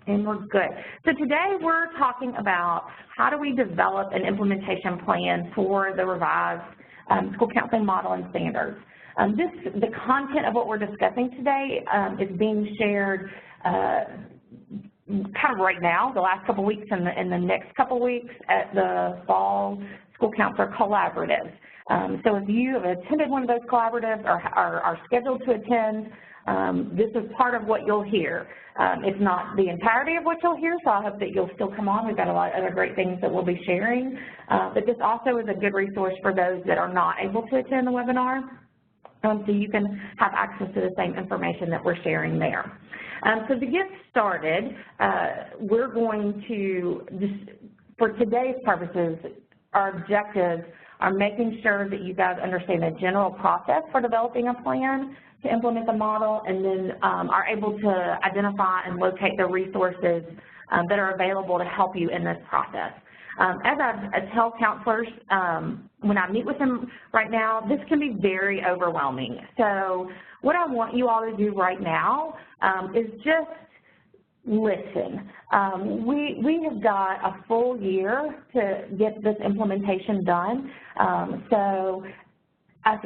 And we're good. So today we're talking about how do we develop an implementation plan for the revised school counseling model and standards. The content of what we're discussing today is being shared kind of right now, the last couple of weeks and the next couple of weeks at the Fall School Counselor Collaborative. So if you have attended one of those collaboratives or are scheduled to attend, this is part of what you'll hear. It's not the entirety of what you'll hear, so I hope that you'll still come on. We've got a lot of other great things that we'll be sharing. But this also is a good resource for those that are not able to attend the webinar, so you can have access to the same information that we're sharing there. So to get started, we're going to, for today's purposes, our objectives are making sure that you guys understand the general process for developing a plan to implement the model, and then are able to identify and locate the resources that are available to help you in this process. As I tell counselors, when I meet with them right now, this can be very overwhelming. So what I want you all to do right now is just listen. We have got a full year to get this implementation done.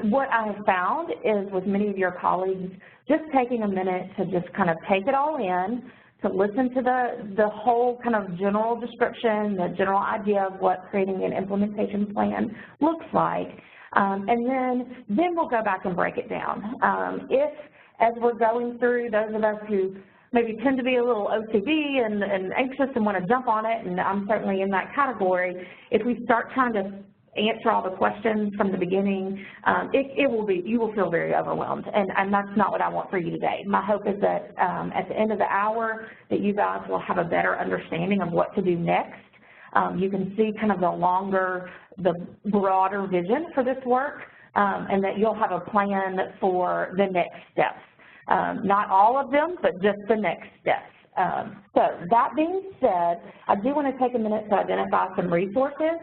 What I have found is with many of your colleagues, just taking a minute to just kind of take it all in, to listen to the whole kind of general description, the general idea of what creating an implementation plan looks like, and then we'll go back and break it down. If, as we're going through, those of us who maybe tend to be a little OCD and anxious and want to jump on it, and I'm certainly in that category, if we start trying to answer all the questions from the beginning, you will feel very overwhelmed, and that's not what I want for you today. My hope is that at the end of the hour that you guys will have a better understanding of what to do next. You can see kind of the broader vision for this work, and that you'll have a plan for the next steps. Not all of them, but just the next steps. So that being said, I do want to take a minute to identify some resources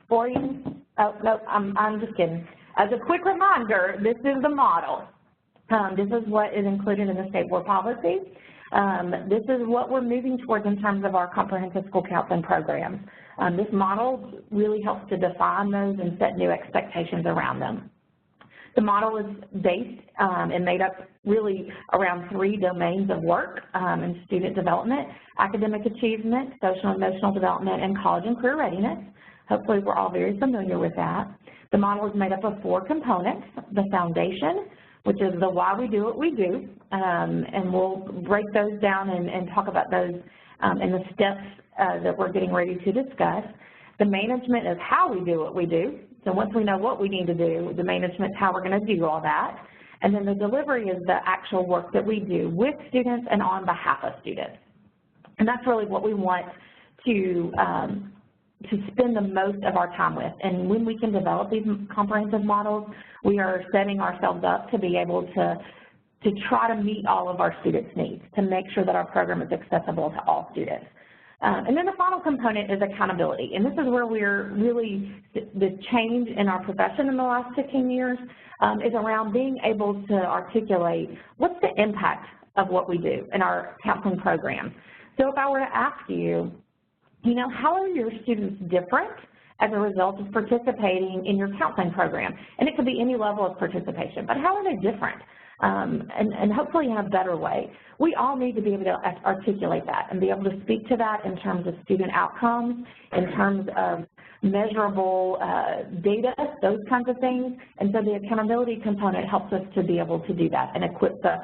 for you. Oh, no, I'm just kidding. As a quick reminder, this is the model. This is what is included in the state board policy. This is what we're moving towards in terms of our comprehensive school counseling programs. This model really helps to define those and set new expectations around them. The model is based and made up really around 3 domains of work in student development: academic achievement, social and emotional development, and college and career readiness. Hopefully we're all very familiar with that. The model is made up of 4 components: the foundation, which is the why we do what we do, and we'll break those down and talk about those in the steps that we're getting ready to discuss. The management is how we do what we do. So once we know what we need to do, the management is how we're going to do all that. And then the delivery is the actual work that we do with students and on behalf of students. And that's really what we want to spend the most of our time with. And when we can develop these comprehensive models, we are setting ourselves up to be able to try to meet all of our students' needs, to make sure that our program is accessible to all students. And then the final component is accountability. And this is where we're really, the change in our profession in the last 15 years is around being able to articulate what's the impact of what we do in our counseling program. So if I were to ask you, how are your students different as a result of participating in your counseling program? And it could be any level of participation, but how are they different? And hopefully in a better way. We all need to be able to articulate that and be able to speak to that in terms of student outcomes, in terms of measurable data, those kinds of things. And so the accountability component helps us to be able to do that and equips us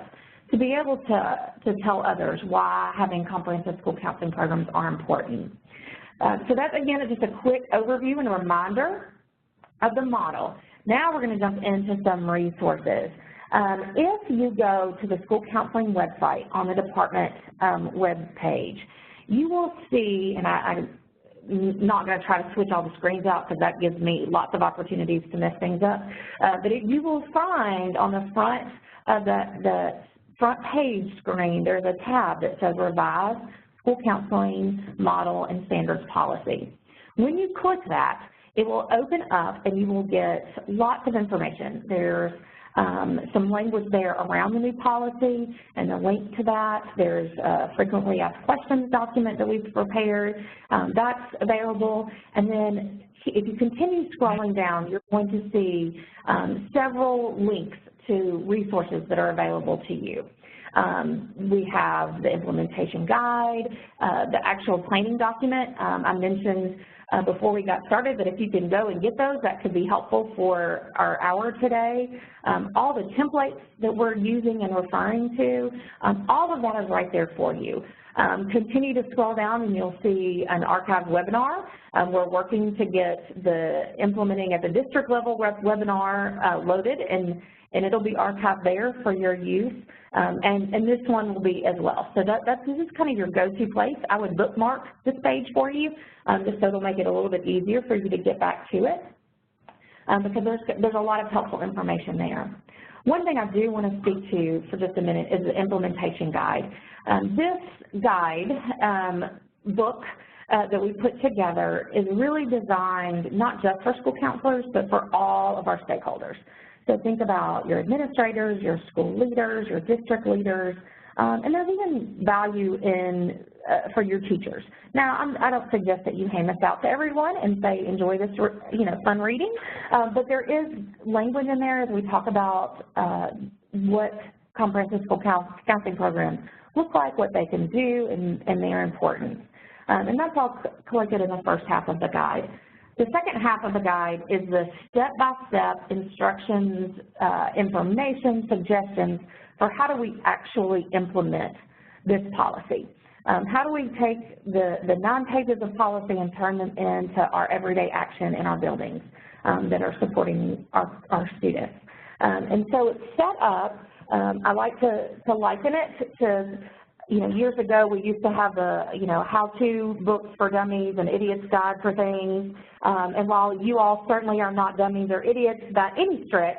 to be able to tell others why having comprehensive school counseling programs are important. So that, again, is just a quick overview and a reminder of the model. Now we're going to jump into some resources. If you go to the school counseling website on the department web page, you will see, and I'm not going to try to switch all the screens out because that gives me lots of opportunities to mess things up, but you will find on the front of the front page screen, there's a tab that says Revise School Counseling Model and Standards Policy. When you click that, it will open up and you will get lots of information. There's some language there around the new policy and a link to that. There's a frequently asked questions document that we've prepared. That's available. And then if you continue scrolling down, you're going to see several links to resources that are available to you. We have the implementation guide, the actual planning document. I mentioned before we got started that if you can go and get those, that could be helpful for our hour today. All the templates that we're using and referring to, all of that is right there for you. Continue to scroll down and you'll see an archived webinar. We're working to get the implementing at the district level webinar loaded, and it'll be archived there for your use. And this one will be as well. So this is kind of your go-to place. I would bookmark this page for you just so it'll make it a little bit easier for you to get back to it because there's a lot of helpful information there. One thing I do want to speak to for just a minute is the implementation guide. This guide book that we put together is really designed not just for school counselors, but for all of our stakeholders. So think about your administrators, your school leaders, your district leaders, and there's even value in for your teachers. Now, I don't suggest that you hand this out to everyone and say, enjoy this, fun reading, but there is language in there as we talk about what comprehensive school counseling programs look like, what they can do, and their importance. And that's all collected in the first half of the guide. The second half of the guide is the step-by-step instructions, information, suggestions for how do we actually implement this policy. How do we take the 9 pages of policy and turn them into our everyday action in our buildings that are supporting our students. And so it's set up, I like to liken it to, years ago we used to have the, how-to books for dummies and idiot's guide for things. And while you all certainly are not dummies or idiots by any stretch,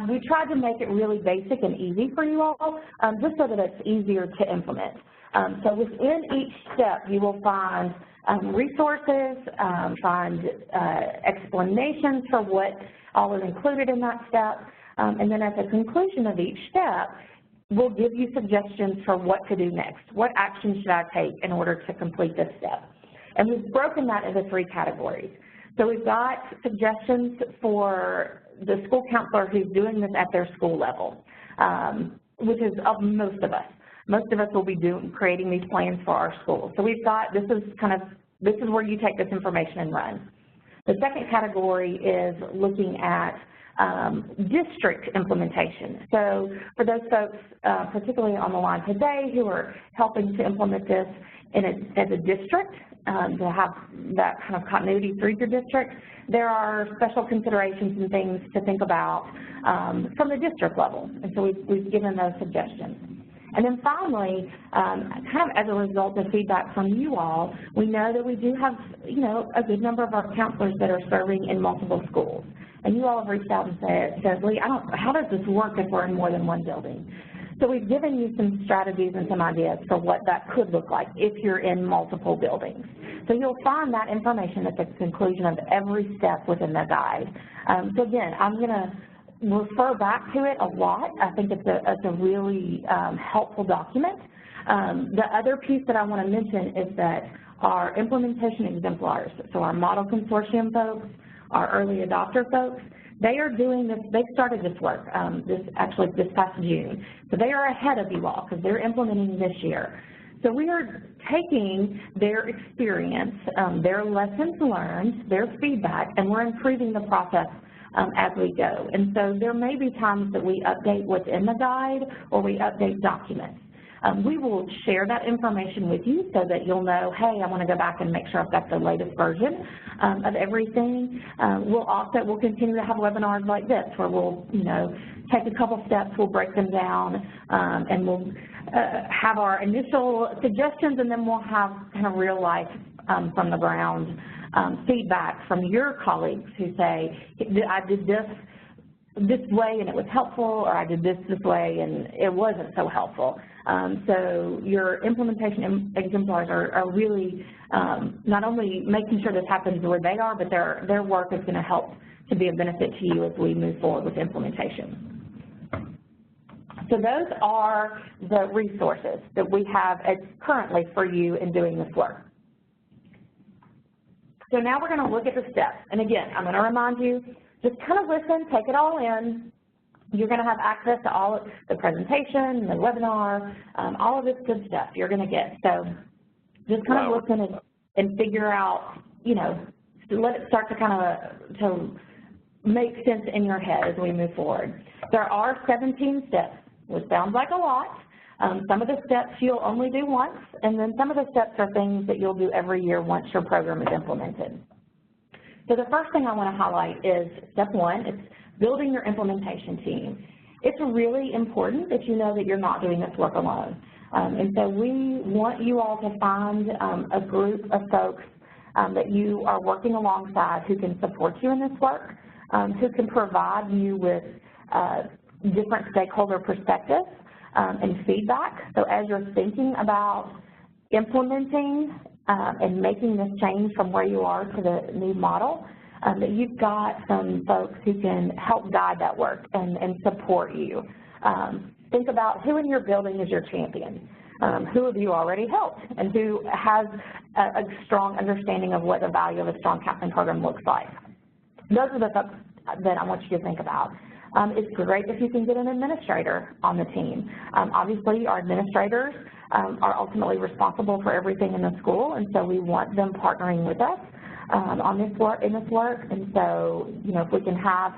we tried to make it really basic and easy for you all, just so that it's easier to implement. So within each step, you will find resources, find explanations for what all is included in that step, and then at the conclusion of each step, we'll give you suggestions for what to do next. What action should I take in order to complete this step? And we've broken that into 3 categories. So we've got suggestions for the school counselor who's doing this at their school level, which is of most of us. Most of us will be creating these plans for our schools. So we've got, this is where you take this information and run. The second category is looking at district implementation. So for those folks, particularly on the line today, who are helping to implement this as a district, to have that kind of continuity through your district, there are special considerations and things to think about from the district level. And so we've given those suggestions. And then finally, kind of as a result of feedback from you all, we know that we do have, a good number of our counselors that are serving in multiple schools. And you all have reached out and said, Leigh, how does this work if we're in more than one building? So we've given you some strategies and some ideas for what that could look like if you're in multiple buildings. So you'll find that information at the conclusion of every step within the guide. So again, I'm going to refer back to it a lot. I think it's a really helpful document. The other piece that I want to mention is that our implementation exemplars, so our model consortium folks, our early adopter folks, they are doing this, they started this work this past June. So they are ahead of you all because they're implementing this year. So we are taking their experience, their lessons learned, their feedback, and we're improving the process as we go. And so there may be times that we update what's in the guide or we update documents. We will share that information with you so that you'll know, hey, I want to go back and make sure I've got the latest version of everything. We'll continue to have webinars like this where we'll, take a couple steps, we'll break them down, and we'll have our initial suggestions, and then we'll have kind of real life from the ground feedback from your colleagues who say, I did this way and it was helpful, or I did this way and it wasn't so helpful. So your implementation exemplars are really not only making sure this happens where they are, but their work is going to help to be a benefit to you as we move forward with implementation. So those are the resources that we have currently for you in doing this work. So now we're going to look at the steps. And again, I'm going to remind you, just kind of listen, take it all in. You're going to have access to all of the presentation, the webinar, all of this good stuff you're going to get. So just kind of listen and figure out, you know, let it start to kind of to make sense in your head as we move forward. There are 17 steps, which sounds like a lot. Some of the steps you'll only do once, and then some of the steps are things that you'll do every year once your program is implemented. So the first thing I want to highlight is step one. It's building your implementation team. It's really important that you know that you're not doing this work alone. And so we want you all to find a group of folks that you are working alongside who can support you in this work, who can provide you with different stakeholder perspectives and feedback. So as you're thinking about implementing and making this change from where you are to the new model, that you've got some folks who can help guide that work and support you. Think about who in your building is your champion. Who have you already helped, and who has a strong understanding of what the value of a strong counseling program looks like. Those are the folks that I want you to think about. It's great if you can get an administrator on the team. Obviously, our administrators are ultimately responsible for everything in the school, and so we want them partnering with us on this work, and so, you know, if we can have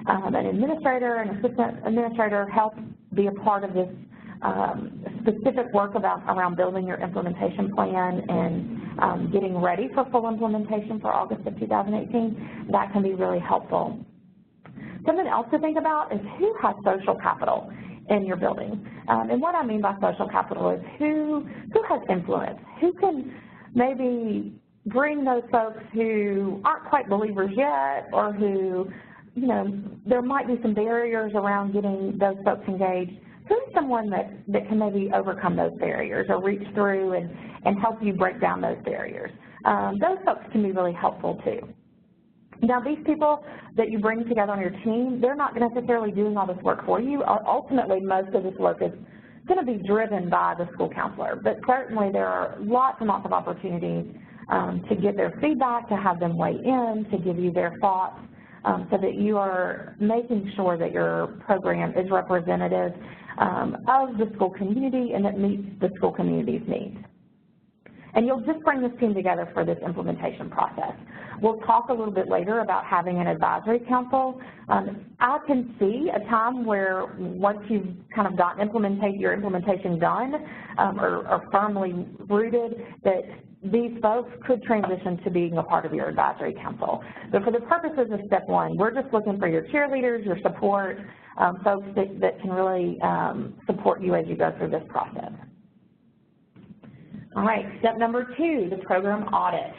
an administrator, an assistant administrator help be a part of this specific work around building your implementation plan and getting ready for full implementation for August of 2018, that can be really helpful. Something else to think about is who has social capital in your building. And what I mean by social capital is who has influence, who can maybe bring those folks who aren't quite believers yet, or who, you know, there might be some barriers around getting those folks engaged. Who's someone that can maybe overcome those barriers or reach through and help you break down those barriers? Those folks can be really helpful too. Now, these people that you bring together on your team, they're not necessarily doing all this work for you. Ultimately, most of this work is going to be driven by the school counselor, but certainly there are lots and lots of opportunities to get their feedback, to have them weigh in, to give you their thoughts, so that you are making sure that your program is representative of the school community and that meets the school community's needs. And you'll just bring this team together for this implementation process. We'll talk a little bit later about having an advisory council. I can see a time where once you've kind of gotten your implementation done or firmly rooted, that these folks could transition to being a part of your advisory council. But for the purposes of step one, we're just looking for your cheerleaders, your support, folks that can really support you as you go through this process. All right, step number two, the program audit.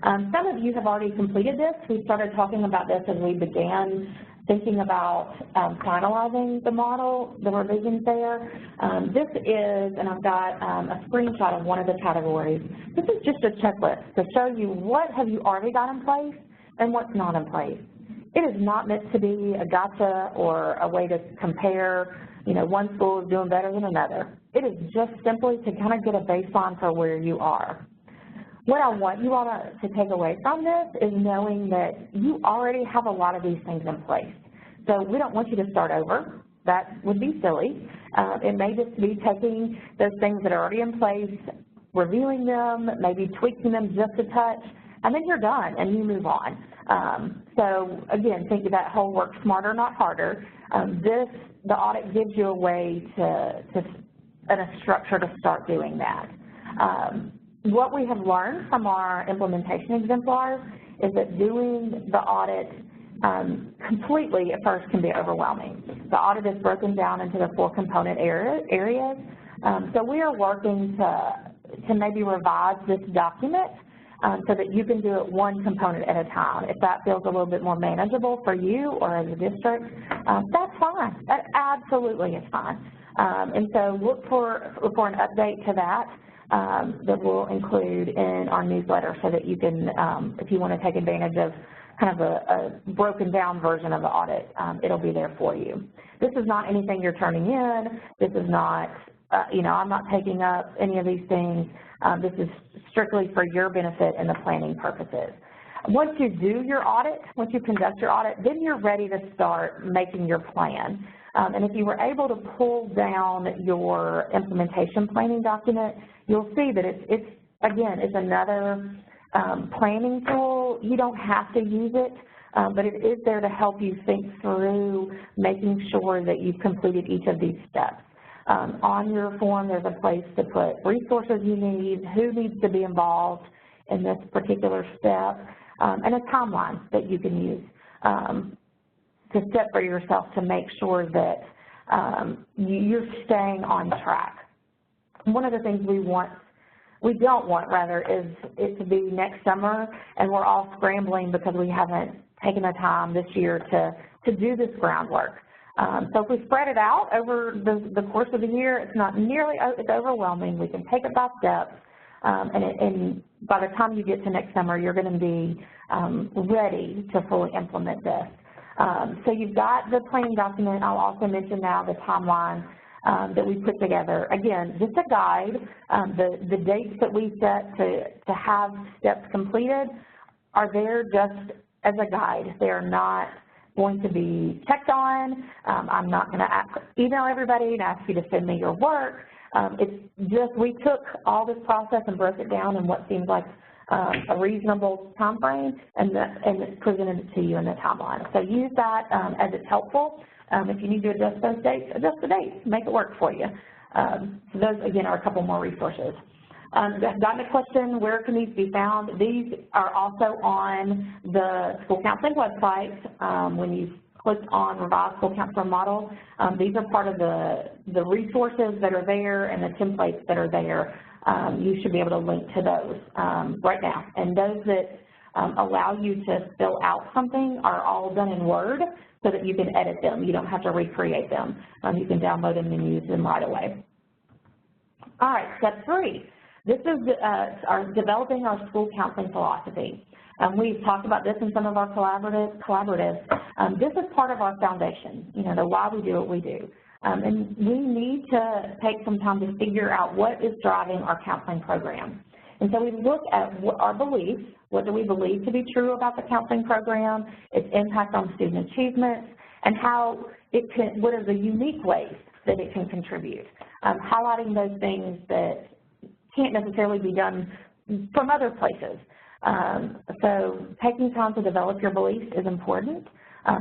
Some of you have already completed this. We started talking about this as we began thinking about finalizing the model, the revisions there. This is, and I've got a screenshot of one of the categories. This is just a checklist to show you what have you already got in place and what's not in place. It is not meant to be a gotcha or a way to compare, you know, one school is doing better than another. It is just simply to kind of get a baseline for where you are. What I want you all to take away from this is knowing that you already have a lot of these things in place. So we don't want you to start over. That would be silly. It may just be taking those things that are already in place, reviewing them, maybe tweaking them just a touch, and then you're done and you move on. So again, think of that whole work smarter, not harder. The audit gives you a way and a structure to start doing that. What we have learned from our implementation exemplars is that doing the audit completely at first can be overwhelming. The audit is broken down into the 4 component areas. So we are working to maybe revise this document so that you can do it one component at a time. If that feels a little bit more manageable for you or as a district, that's fine. That absolutely is fine. And so look for an update to that that we'll include in our newsletter so that you can, if you want to take advantage of kind of a broken down version of the audit. It'll be there for you. This is not anything you're turning in. This is not, you know, I'm not taking up any of these things. This is strictly for your benefit and the planning purposes. Once you do your audit, once you conduct your audit, then you're ready to start making your plan. And if you were able to pull down your implementation planning document, you'll see that it's again, it's another planning tool. You don't have to use it, but it is there to help you think through making sure that you've completed each of these steps. On your form, there's a place to put resources you need, who needs to be involved in this particular step, and a timeline that you can use to set for yourself to make sure that you're staying on track. One of the things we don't want rather, is it to be next summer and we're all scrambling because we haven't taken the time this year to do this groundwork. So if we spread it out over the course of the year, it's not nearly as overwhelming. We can take it by steps, and by the time you get to next summer, you're going to be ready to fully implement this. So you've got the planning document. I'll also mention now the timeline that we put together. Again, just a guide. The dates that we set to have steps completed are there just as a guide. They are not going to be checked on. I'm not going to email everybody and ask you to send me your work. It's just we took all this process and broke it down in what seems like a reasonable time frame and presented it to you in the timeline. So use that as it's helpful. If you need to adjust those dates, adjust the dates, make it work for you. So those, again, are a couple more resources. I've gotten a question, where can these be found? These are also on the school counseling website. When you click on Revised School Counselor Model, these are part of the resources that are there and the templates that are there. You should be able to link to those right now. And those that allow you to fill out something are all done in Word so that you can edit them. You don't have to recreate them. You can download them and use them right away. All right, step 3. This is developing our school counseling philosophy. We've talked about this in some of our collaboratives. This is part of our foundation, you know, the why we do what we do. And we need to take some time to figure out what is driving our counseling program. And so we look at our beliefs, what do we believe to be true about the counseling program, its impact on student achievement, and how it can, what are the unique ways that it can contribute, highlighting those things that can't necessarily be done from other places. So taking time to develop your beliefs is important.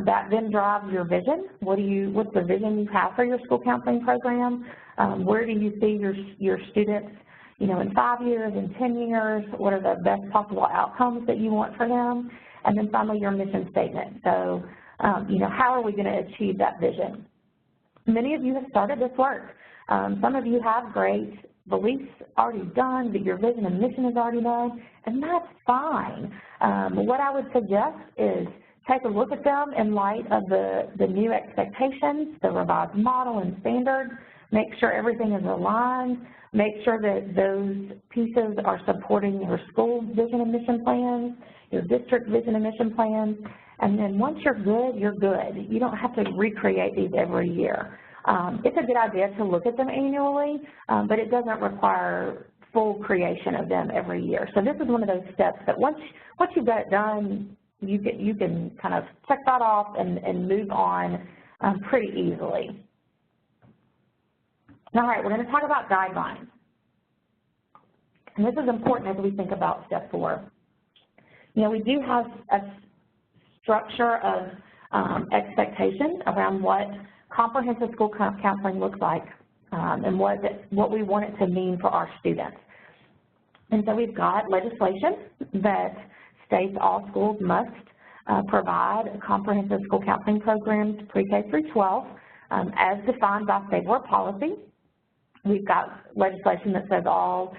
That then drives your vision. What's the vision you have for your school counseling program? Where do you see your students, you know, in 5 years, in 10 years? What are the best possible outcomes that you want for them? And then finally, your mission statement. So, you know, how are we going to achieve that vision? Many of you have started this work. Some of you have great beliefs already done, that your vision and mission is already done, and that's fine. What I would suggest is take a look at them in light of the new expectations, the revised model and standards, make sure everything is aligned, make sure that those pieces are supporting your school vision and mission plans, your district vision and mission plans, and then once you're good, you're good. You don't have to recreate these every year. It's a good idea to look at them annually, but it doesn't require full creation of them every year. So this is one of those steps that once you've got it done, you can kind of check that off and move on pretty easily. All right, we're going to talk about guidelines. And this is important as we think about step 4. You know, we do have a structure of expectation around what comprehensive school counseling looks like and what we want it to mean for our students. And so we've got legislation that states all schools must provide comprehensive school counseling programs pre-K through 12 as defined by state board policy. We've got legislation that says all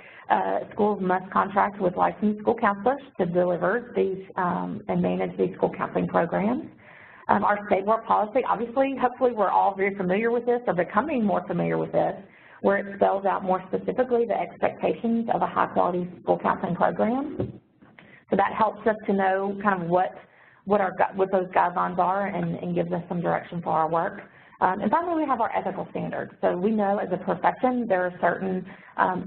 schools must contract with licensed school counselors to deliver these and manage these school counseling programs. Our state board policy, obviously, hopefully we're all very familiar with this or becoming more familiar with this, where it spells out more specifically the expectations of a high-quality school counseling program. So that helps us to know kind of what what those guidelines are and gives us some direction for our work. And finally, we have our ethical standards. So we know as a profession there are certain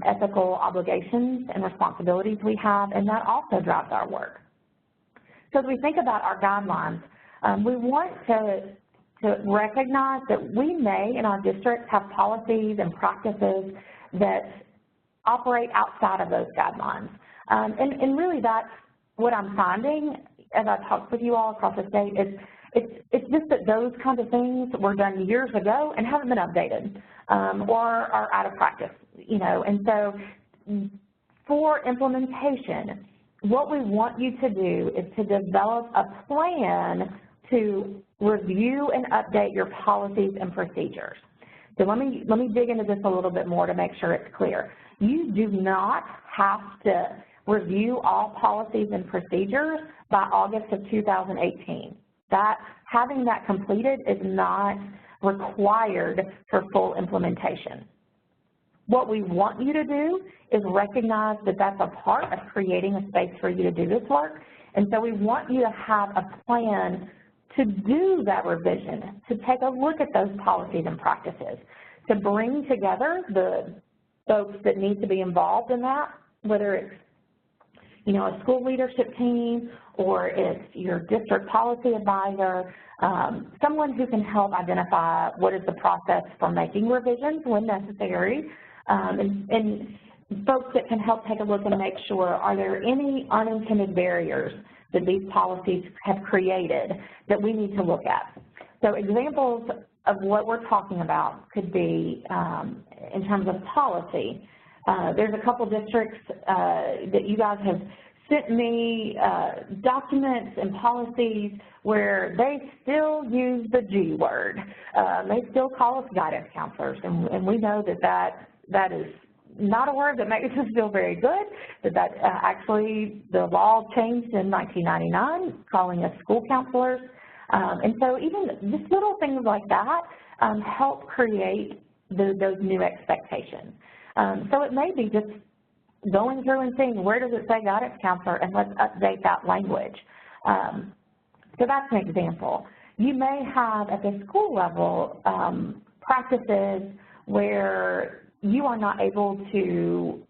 ethical obligations and responsibilities we have, and that also drives our work. So as we think about our guidelines, we want to recognize that we may, in our districts, have policies and practices that operate outside of those guidelines. And really that's what I'm finding as I talk with you all across the state is it's just that those kinds of things were done years ago and haven't been updated or are out of practice, you know. And so for implementation, what we want you to do is to develop a plan to review and update your policies and procedures. So let me dig into this a little bit more to make sure it's clear. You do not have to review all policies and procedures by August of 2018. Having that completed is not required for full implementation. What we want you to do is recognize that that's a part of creating a space for you to do this work, and so we want you to have a plan to do that revision, to take a look at those policies and practices, to bring together the folks that need to be involved in that, whether it's a school leadership team or it's your district policy advisor, someone who can help identify what is the process for making revisions when necessary, and folks that can help take a look and make sure, are there any unintended barriers that these policies have created that we need to look at. So examples of what we're talking about could be in terms of policy. There's a couple districts that you guys have sent me documents and policies where they still use the G word. They still call us guidance counselors, and we know that is not a word that makes us feel very good, that actually the law changed in 1999, calling us school counselors. And so even just little things like that help create those new expectations. So it may be just going through and seeing where does it say guidance counselor, and let's update that language. So that's an example. You may have at the school level practices where you are not able to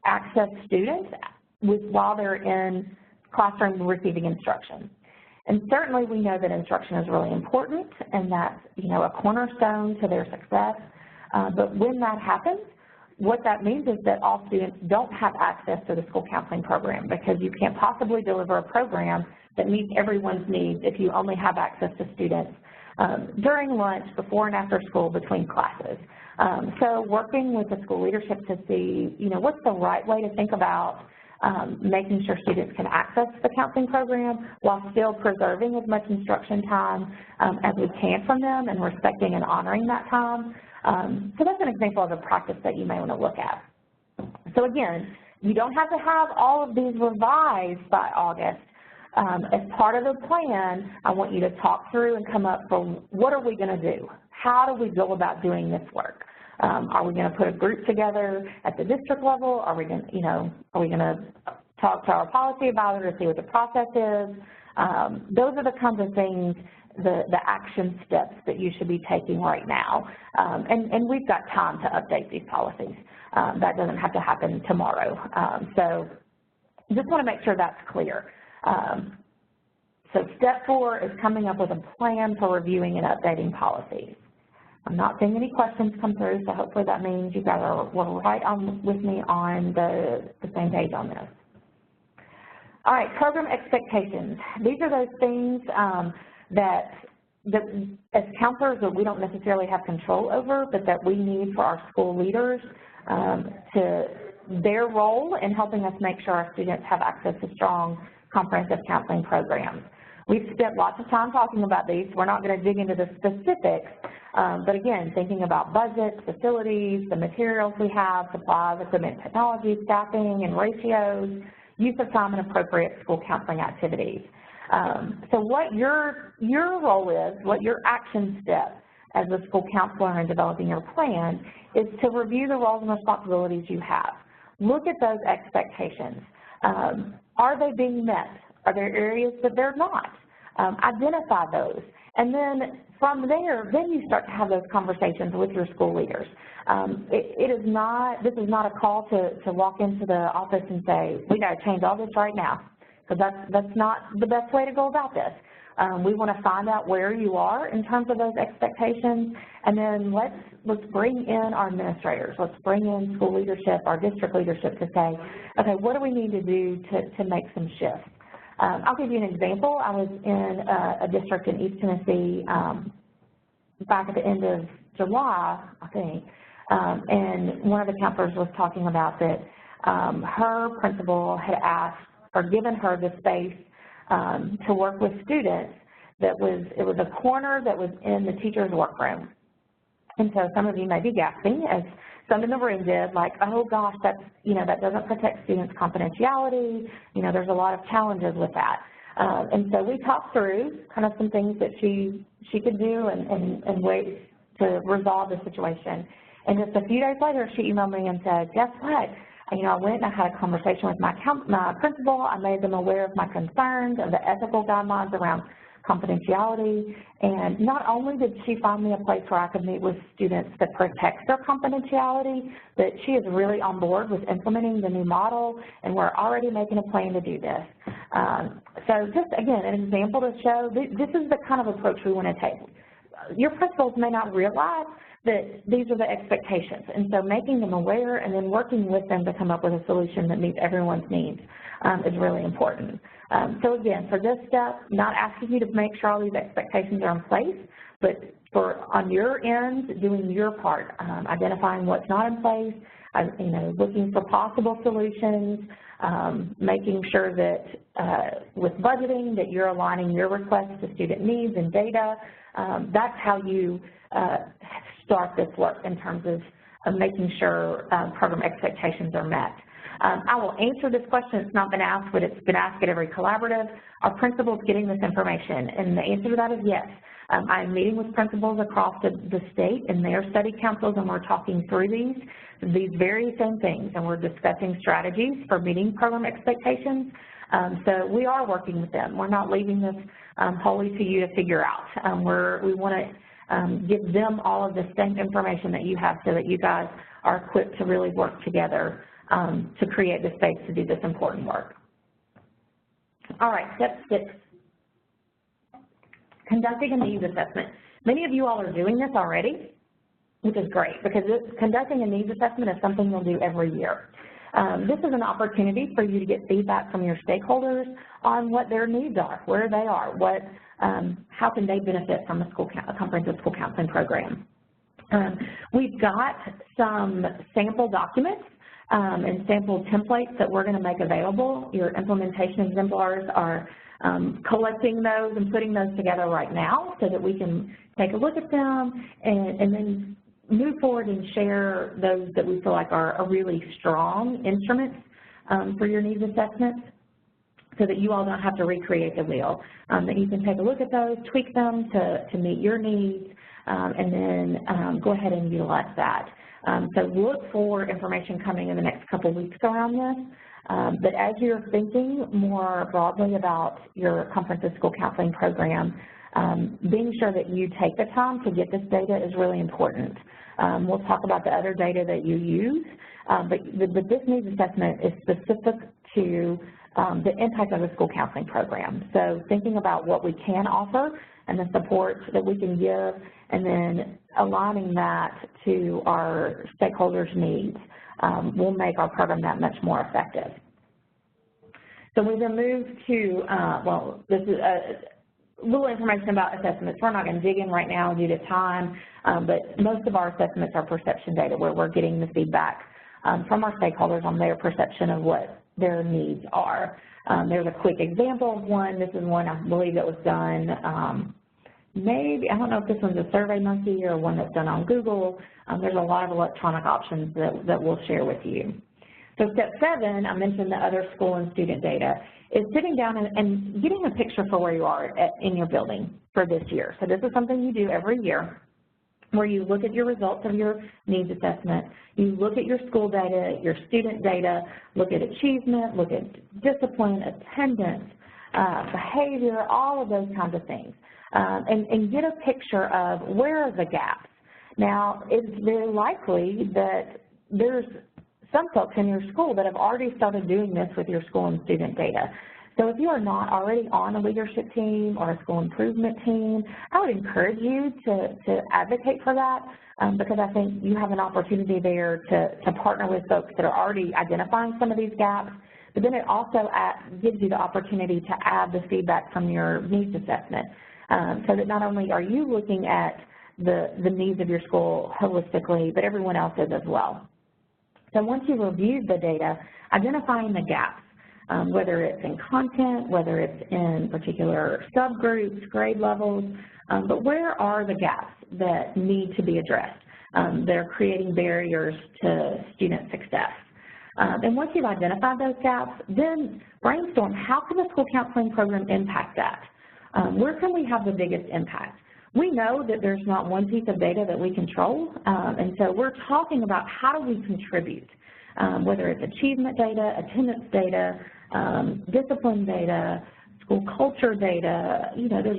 access students while they're in classroom receiving instruction. And certainly we know that instruction is really important and that's a cornerstone to their success. But when that happens, what that means is that all students don't have access to the school counseling program, because you can't possibly deliver a program that meets everyone's needs if you only have access to students during lunch, before and after school, between classes. So working with the school leadership to see, what's the right way to think about making sure students can access the counseling program while still preserving as much instruction time as we can from them and respecting and honoring that time. So that's an example of a practice that you may want to look at. So again, you don't have to have all of these revised by August. As part of the plan, I want you to talk through and come up with what are we going to do? How do we go about doing this work? Are we going to put a group together at the district level? Are we going to talk to our policy advisor to see what the process is? Those are the kinds of things, the action steps that you should be taking right now. And we've got time to update these policies. That doesn't have to happen tomorrow. So just want to make sure that's clear. So step 4 is coming up with a plan for reviewing and updating policies. I'm not seeing any questions come through, so hopefully that means you guys were right on with me on the same page on this. All right, program expectations. These are those things that as counselors that we don't necessarily have control over, but that we need for our school leaders to their role in helping us make sure our students have access to strong, comprehensive counseling programs. We've spent lots of time talking about these. We're not going to dig into the specifics, but again, thinking about budgets, facilities, the materials we have, supplies, equipment, technology, staffing, and ratios, use of time and appropriate school counseling activities. So what your role is, what your action step as a school counselor in developing your plan is to review the roles and responsibilities you have. Look at those expectations. Are they being met? Are there areas that they're not? identify those. And then from there, then you start to have those conversations with your school leaders. This is not a call to walk into the office and say, we got to change all this right now, because that's not the best way to go about this. We want to find out where you are in terms of those expectations, and then let's bring in our administrators. Let's bring in school leadership, our district leadership, to say, okay, what do we need to do to make some shifts? I'll give you an example. I was in a district in East Tennessee back at the end of July, I think, and one of the counselors was talking about that her principal had asked or given her the space to work with students. It was a corner that was in the teacher's workroom. And so some of you may be gasping, as some in the room did, like, oh gosh, that doesn't protect students' confidentiality. There's a lot of challenges with that. And so we talked through kind of some things that she could do and ways to resolve the situation. And just a few days later, she emailed me and said, guess what? I went and I had a conversation with my principal. I made them aware of my concerns of the ethical guidelines around confidentiality. And not only did she find me a place where I could meet with students that protects their confidentiality, but she is really on board with implementing the new model, and we're already making a plan to do this. So just, again, an example to show this is the kind of approach we want to take. Your principals may not realize that these are the expectations, and so making them aware and then working with them to come up with a solution that meets everyone's needs is really important. So again, for this step, not asking you to make sure all these expectations are in place, but on your end, doing your part, identifying what's not in place, looking for possible solutions, making sure that with budgeting that you're aligning your requests to student needs and data. That's how you start this work in terms of making sure program expectations are met. I will answer this question. It's not been asked, but it's been asked at every collaborative. Are principals getting this information? And the answer to that is yes. I'm meeting with principals across the state and their study councils, and we're talking through these very same things, and we're discussing strategies for meeting program expectations. So we are working with them. We're not leaving this wholly to you to figure out. We want to give them all of the same information that you have so that you guys are equipped to really work together to create the space to do this important work. All right, step 6, conducting a needs assessment. Many of you all are doing this already, which is great, because conducting a needs assessment is something you'll do every year. This is an opportunity for you to get feedback from your stakeholders on what their needs are, where they are, how can they benefit from a comprehensive school counseling program. We've got some sample documents and sample templates that we're going to make available. Your implementation exemplars are collecting those and putting those together right now so that we can take a look at them and then move forward and share those that we feel like are really strong instruments for your needs assessments, so that you all don't have to recreate the wheel, that you can take a look at those, tweak them to meet your needs, and then go ahead and utilize that. So look for information coming in the next couple weeks around this. But as you're thinking more broadly about your comprehensive school counseling program, being sure that you take the time to get this data is really important. We'll talk about the other data that you use, but this needs assessment is specific to the impact of the school counseling program. So thinking about what we can offer and the support that we can give, and then aligning that to our stakeholders' needs will make our program that much more effective. So we then move to, this is a little information about assessments. We're not going to dig in right now due to time, but most of our assessments are perception data, where we're getting the feedback from our stakeholders on their perception of what their needs are. There's a quick example of one. This is one, I believe, that was done maybe, I don't know if this one's a SurveyMonkey or one that's done on Google. There's a lot of electronic options that we'll share with you. So step 7, I mentioned the other school and student data, is sitting down and getting a picture for where you are in your building for this year. So this is something you do every year, where you look at your results of your needs assessment, you look at your school data, your student data, look at achievement, look at discipline, attendance, behavior, all of those kinds of things, and get a picture of where are the gaps. Now, it's very likely that there's some folks in your school that have already started doing this with your school and student data. So if you are not already on a leadership team or a school improvement team, I would encourage you to advocate for that, because I think you have an opportunity there to partner with folks that are already identifying some of these gaps, but then it also gives you the opportunity to add the feedback from your needs assessment, so that not only are you looking at the needs of your school holistically, but everyone else is as well. So once you've reviewed the data, identifying the gaps, whether it's in content, whether it's in particular subgroups, grade levels, but where are the gaps that need to be addressed, that are creating barriers to student success. And once you've identified those gaps, then brainstorm, how can the school counseling program impact that? Where can we have the biggest impact? We know that there's not one piece of data that we control, and so we're talking about how do we contribute, whether it's achievement data, attendance data, discipline data, school culture data. You know, there's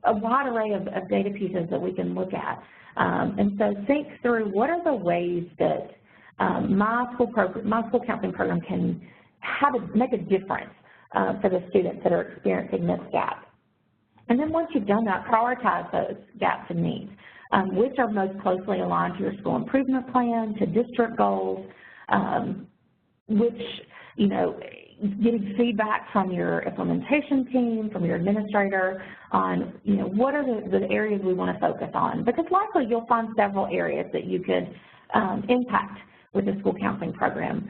a wide array of data pieces that we can look at. And so think through what are the ways that my school counseling program can make a difference for the students that are experiencing this gap. And then once you've done that, prioritize those gaps and needs, which are most closely aligned to your school improvement plan, to district goals, which, you know, getting feedback from your implementation team, from your administrator on, you know, what are the areas we want to focus on, because likely you'll find several areas that you could impact with the school counseling program.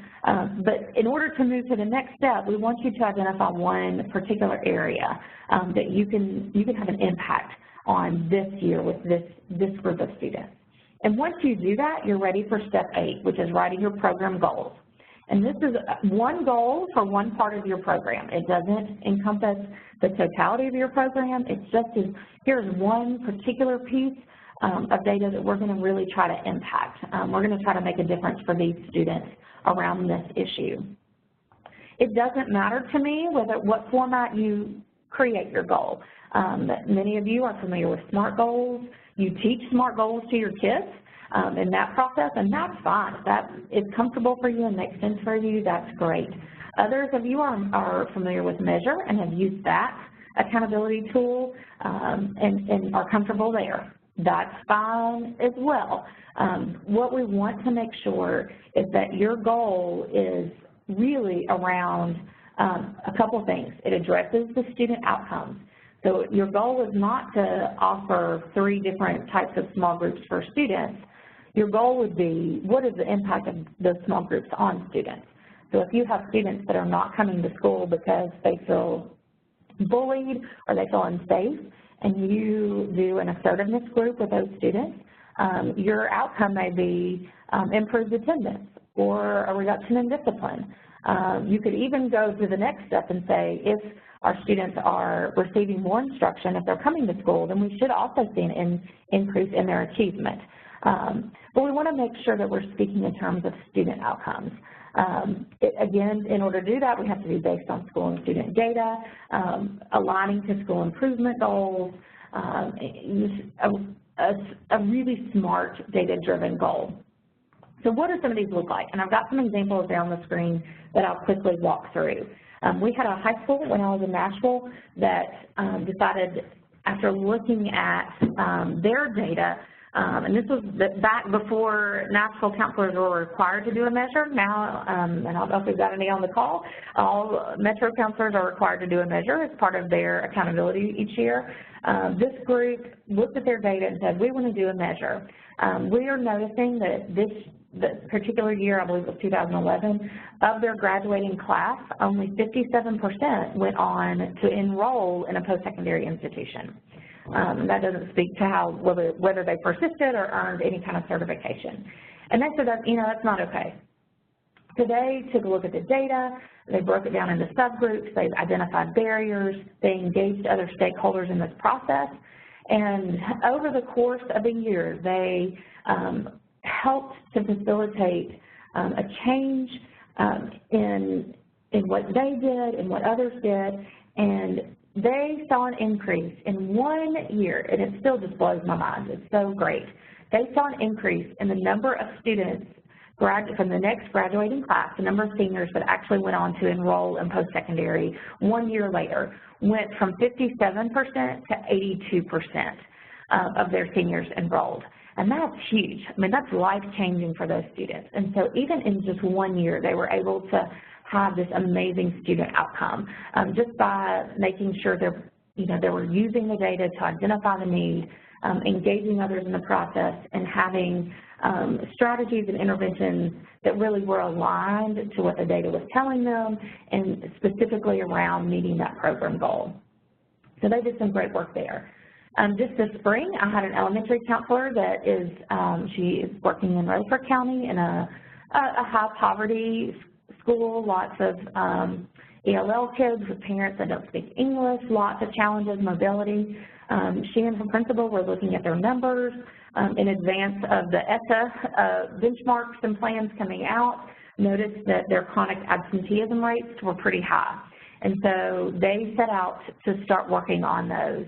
But in order to move to the next step, we want you to identify one particular area that you can have an impact on this year with this group of students. And once you do that, you're ready for step 8, which is writing your program goals. And this is one goal for one part of your program. It doesn't encompass the totality of your program. It's just here's one particular piece of data that we're going to really try to impact. We're going to try to make a difference for these students around this issue. It doesn't matter to me what format you create your goal. Many of you are familiar with SMART goals. You teach SMART goals to your kids in that process, and that's fine. If that is comfortable for you and makes sense for you, that's great. Others of you are familiar with Measure and have used that accountability tool and are comfortable there. That's fine as well. What we want to make sure is that your goal is really around a couple things. It addresses the student outcomes. So your goal is not to offer 3 different types of small groups for students. Your goal would be, what is the impact of those small groups on students? So if you have students that are not coming to school because they feel bullied or they feel unsafe, and you do an assertiveness group with those students, your outcome may be improved attendance or a reduction in discipline. You could even go to the next step and say, if our students are receiving more instruction, if they're coming to school, then we should also see an increase in their achievement. But we want to make sure that we're speaking in terms of student outcomes. Again, in order to do that, we have to be based on school and student data, aligning to school improvement goals, a really smart data-driven goal. So what do some of these look like? And I've got some examples there on the screen that I'll quickly walk through. We had a high school when I was in Nashville that decided, after looking at their data, and this was back before Nashville counselors were required to do a measure. Now, and I don't know if we've got any on the call, all Metro counselors are required to do a measure as part of their accountability each year. This group looked at their data and said, we want to do a measure. We are noticing that this particular year, I believe it was 2011, of their graduating class, only 57% went on to enroll in a post-secondary institution. That doesn't speak to whether they persisted or earned any kind of certification. And they said that, you know, that's not okay. So they took a look at the data, they broke it down into subgroups, they identified barriers, they engaged other stakeholders in this process, and over the course of a year, they helped to facilitate a change in what they did and what others did, And they saw an increase in 1 year, and it still just blows my mind. It's so great. They saw an increase in the number of students from the next graduating class, the number of seniors that actually went on to enroll in post-secondary 1 year later went from 57% to 82% of their seniors enrolled. And that's huge. I mean, that's life-changing for those students. And so even in just 1 year, they were able to have this amazing student outcome just by making sure they were using the data to identify the need, engaging others in the process, and having strategies and interventions that really were aligned to what the data was telling them, and specifically around meeting that program goal. So they did some great work there. Just this spring, I had an elementary counselor that is, she is working in Rutherford County in a high poverty school, lots of ELL kids with parents that don't speak English, lots of challenges, mobility. She and her principal were looking at their numbers in advance of the ESSA benchmarks and plans coming out, noticed that their chronic absenteeism rates were pretty high. And so they set out to start working on those.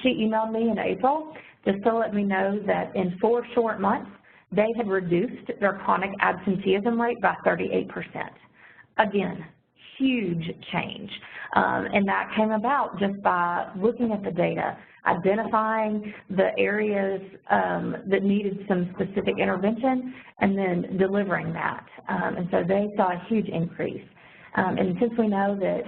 She emailed me in April just to let me know that in 4 short months, they had reduced their chronic absenteeism rate by 38%. Again, huge change. And that came about just by looking at the data, identifying the areas that needed some specific intervention, and then delivering that. And so they saw a huge increase. And since we know that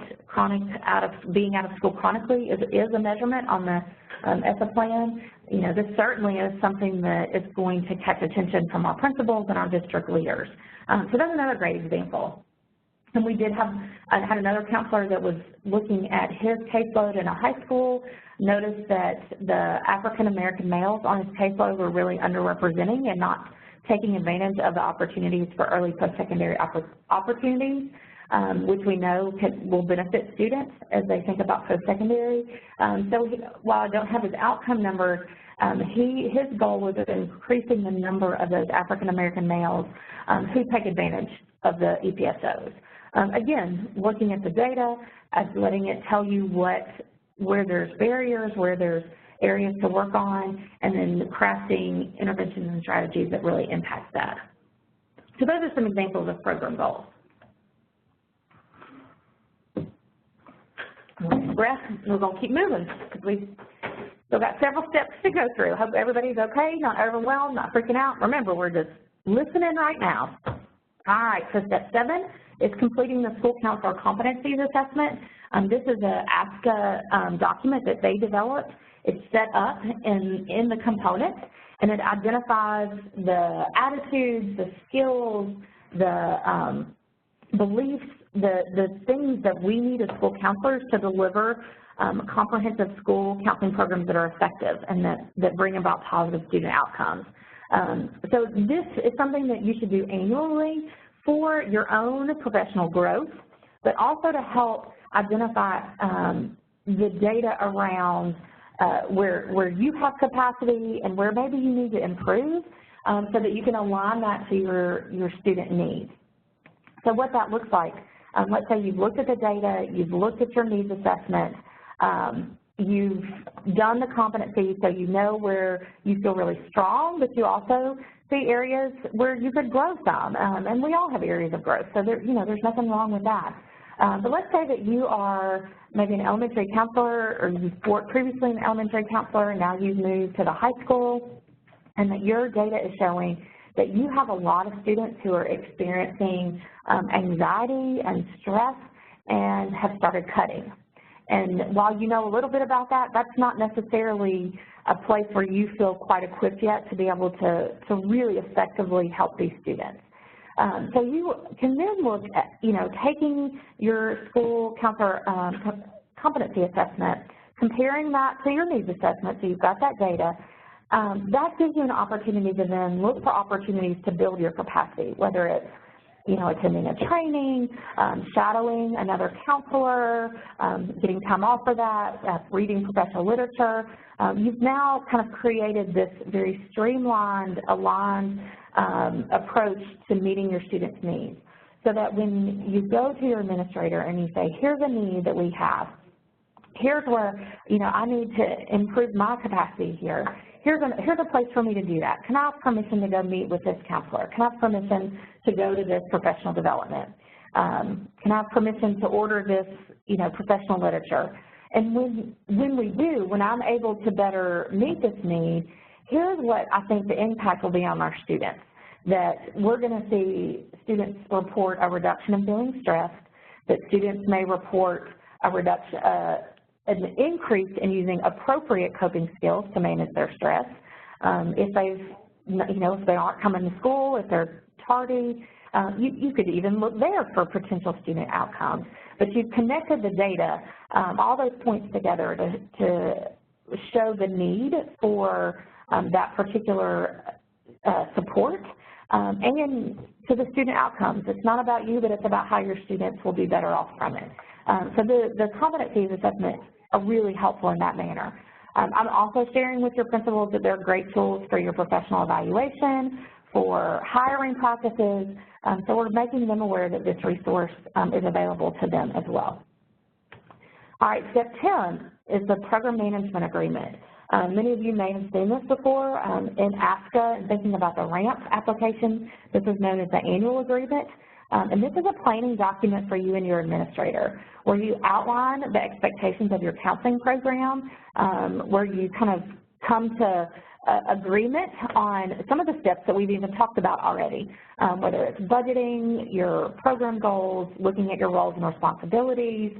being out of school chronically is a measurement on the ESSA plan, this certainly is something that is going to catch attention from our principals and our district leaders. So that's another great example. And we did I had another counselor that was looking at his caseload in a high school, noticed that the African-American males on his caseload were really underrepresenting and not taking advantage of the opportunities for early post-secondary opportunities, which we know will benefit students as they think about post-secondary. So while I don't have his outcome numbers, his goal was increasing the number of those African-American males who take advantage of the EPSOs. Again, looking at the data, letting it tell you where there's barriers, where there's areas to work on, and then crafting interventions and strategies that really impact that. So those are some examples of program goals. Breath, we're going to keep moving because we've still got several steps to go through. Hope everybody's okay, not overwhelmed, not freaking out. Remember, we're just listening right now. All right, so step 7 is completing the school counselor competencies assessment. This is an ASCA document that they developed. It's set up in the components, and it identifies the attitudes, the skills, the beliefs, the things that we need as school counselors to deliver comprehensive school counseling programs that are effective and that bring about positive student outcomes. So this is something that you should do annually for your own professional growth, but also to help identify the data around where you have capacity and where maybe you need to improve so that you can align that to your student needs. So what that looks like, let's say you've looked at the data, you've looked at your needs assessment, you've done the competency so you know where you feel really strong, but you also see areas where you could grow some, and we all have areas of growth, so there's nothing wrong with that. But let's say that you are maybe an elementary counselor, or you've worked previously an elementary counselor and now you've moved to the high school, and that your data is showing that you have a lot of students who are experiencing anxiety and stress and have started cutting. And while you know a little bit about that, that's not necessarily a place where you feel quite equipped yet to be able to really effectively help these students. So you can then look at, taking your school counselor competency assessment, comparing that to your needs assessment, so you've got that data. That gives you an opportunity to then look for opportunities to build your capacity, whether it's attending a training, shadowing another counselor, getting time off for that, reading professional literature. You've now kind of created this very streamlined, aligned approach to meeting your students' needs. so that when you go to your administrator and you say, here's a need that we have, here's where, I need to improve my capacity here. Here's a place for me to do that. Can I have permission to go meet with this counselor? Can I have permission to go to this professional development? Can I have permission to order this, professional literature? And when we do, when I'm able to better meet this need, here's what I think the impact will be on our students, that we're going to see students report a reduction in feeling stressed, that students may report a reduction, an increase in using appropriate coping skills to manage their stress. If if they aren't coming to school, if they're tardy, you could even look there for potential student outcomes. But you've connected the data, all those points together to show the need for that particular support and to the student outcomes. It's not about you, but it's about how your students will be better off from it. So the competencies assessments are really helpful in that manner. I'm also sharing with your principals that they're great tools for your professional evaluation, for hiring practices, so we're making them aware that this resource is available to them as well. All right, step 10 is the program management agreement. Many of you may have seen this before in ASCA, and thinking about the RAMP application. This is known as the annual agreement. And this is a planning document for you and your administrator, where you outline the expectations of your counseling program, where you kind of come to agreement on some of the steps that we've even talked about already, whether it's budgeting, your program goals, looking at your roles and responsibilities,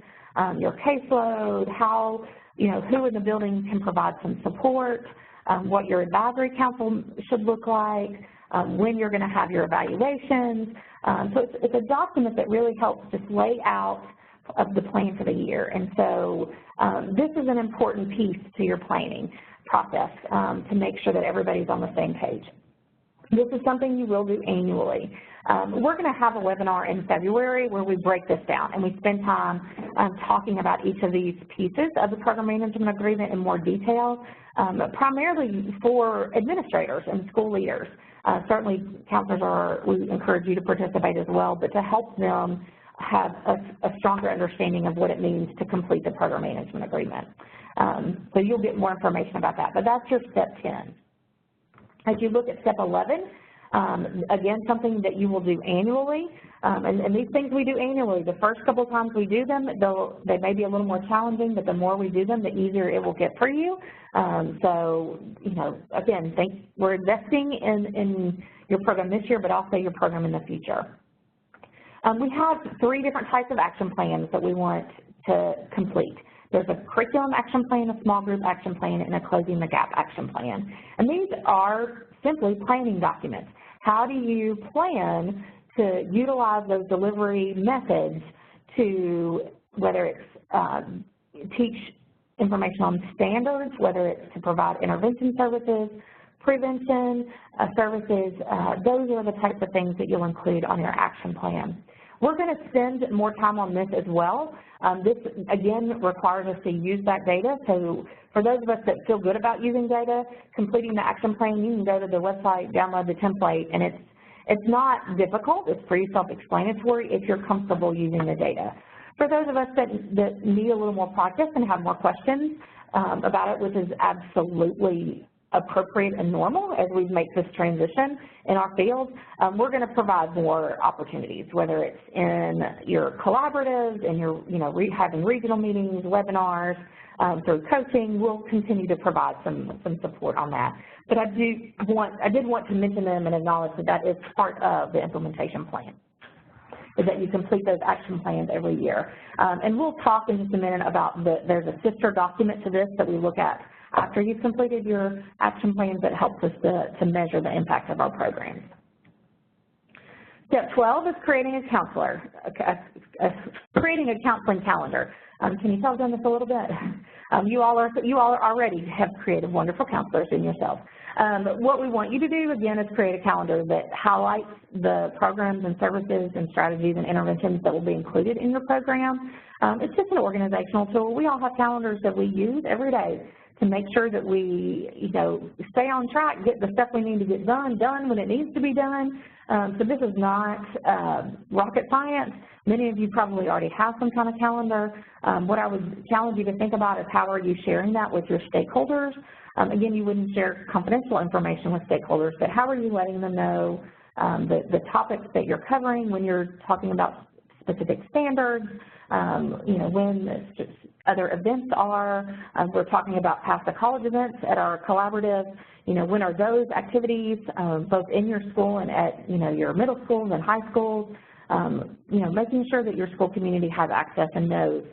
your caseload, how, who in the building can provide some support, what your advisory council should look like, when you're going to have your evaluations. So it's a document that really helps just lay out of the plan for the year. And so this is an important piece to your planning process to make sure that everybody's on the same page. This is something you will do annually. We're going to have a webinar in February where we break this down and we spend time talking about each of these pieces of the program management agreement in more detail, primarily for administrators and school leaders. Certainly counselors we encourage you to participate as well, but to help them have a stronger understanding of what it means to complete the program management agreement. So you'll get more information about that, but that's your step 10. As you look at step 11, again, something that you will do annually, and these things we do annually. The first couple of times we do them, they may be a little more challenging, but the more we do them, the easier it will get for you. So, again, we're investing in your program this year, but also your program in the future. We have 3 different types of action plans that we want to complete. There's a curriculum action plan, a small group action plan, and a closing the gap action plan. And these are simply planning documents. How do you plan to utilize those delivery methods to, whether it's teach information on standards, whether it's to provide intervention services, prevention services, those are the types of things that you'll include on your action plan. We're going to spend more time on this as well. This, again, requires us to use that data. So for those of us that feel good about using data, completing the action plan, you can go to the website, download the template, and it's not difficult. It's pretty self-explanatory if you're comfortable using the data. For those of us that need a little more practice and have more questions about it, which is absolutely appropriate and normal as we make this transition in our field, we're going to provide more opportunities, whether it's in your collaboratives and your, having regional meetings, webinars, through coaching. We'll continue to provide some support on that. But I did want to mention them and acknowledge that is part of the implementation plan, is that you complete those action plans every year. And we'll talk in just a minute about there's a sister document to this that we look at after you've completed your action plans that helps us to measure the impact of our programs. Step 12 is creating a counseling calendar. Can you tell I've done this a little bit? You all already have created wonderful counselors in yourself. What we want you to do, again, is create a calendar that highlights the programs and services and strategies and interventions that will be included in your program. It's just an organizational tool. We all have calendars that we use every day to make sure that we, stay on track, get the stuff we need to get done when it needs to be done. So this is not rocket science. Many of you probably already have some kind of calendar. What I would challenge you to think about is how are you sharing that with your stakeholders. Again, you wouldn't share confidential information with stakeholders, but how are you letting them know the topics that you're covering when you're talking about specific standards, when other events are. We're talking about past the college events at our collaborative. When are those activities, both in your school and at, your middle schools and high schools, making sure that your school community has access and knows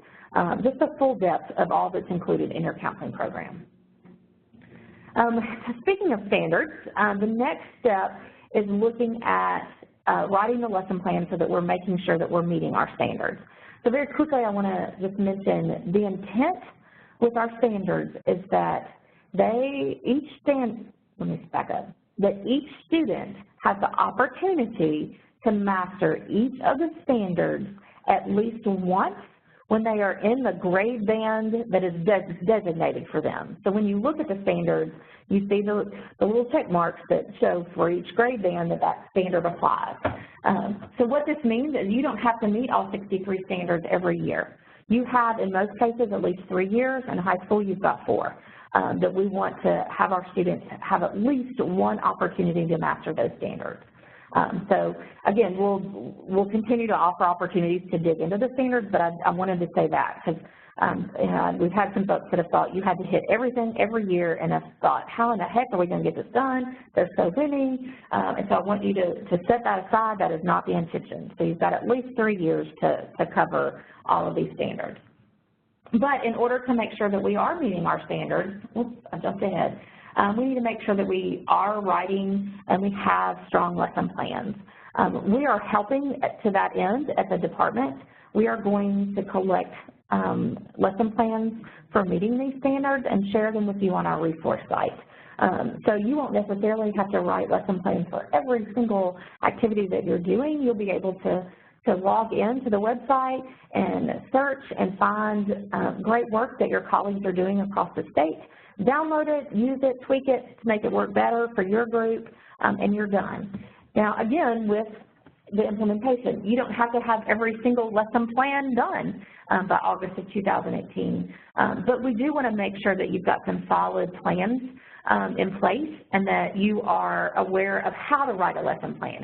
just the full depth of all that's included in your counseling program. Speaking of standards, the next step is looking at writing the lesson plan so that we're making sure that we're meeting our standards. So very quickly, I want to just mention the intent with our standards is that each student has the opportunity to master each of the standards at least once when they are in the grade band that is designated for them. So when you look at the standards, you see the little check marks that show for each grade band that standard applies. So what this means is you don't have to meet all 63 standards every year. You have, in most cases, at least 3 years. In high school, you've got 4. That we want to have our students have at least one opportunity to master those standards. So again, we'll continue to offer opportunities to dig into the standards, but I wanted to say that because we've had some folks that have thought you had to hit everything every year, and have thought, how in the heck are we going to get this done? There's so many, and so I want you to set that aside. That is not the intention. So you've got at least 3 years to cover all of these standards. But in order to make sure that we are meeting our standards, oops, I jumped ahead, we need to make sure that we are writing and we have strong lesson plans. We are helping to that end at the department. We are going to collect lesson plans for meeting these standards and share them with you on our resource site. So you won't necessarily have to write lesson plans for every single activity that you're doing. You'll be able to log into the website and search and find great work that your colleagues are doing across the state. Download it, use it, tweak it to make it work better for your group, and you're done. Now, again, with the implementation, you don't have to have every single lesson plan done by August of 2018, but we do want to make sure that you've got some solid plans in place and that you are aware of how to write a lesson plan,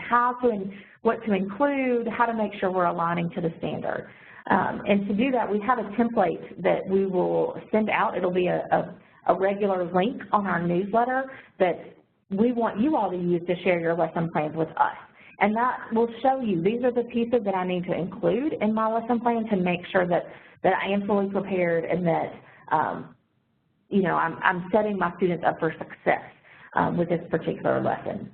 what to include, how to make sure we're aligning to the standard. And to do that, we have a template that we will send out. It'll be a regular link on our newsletter that we want you all to use to share your lesson plans with us. And that will show you, these are the pieces that I need to include in my lesson plan to make sure that I am fully prepared and that, I'm setting my students up for success with this particular lesson.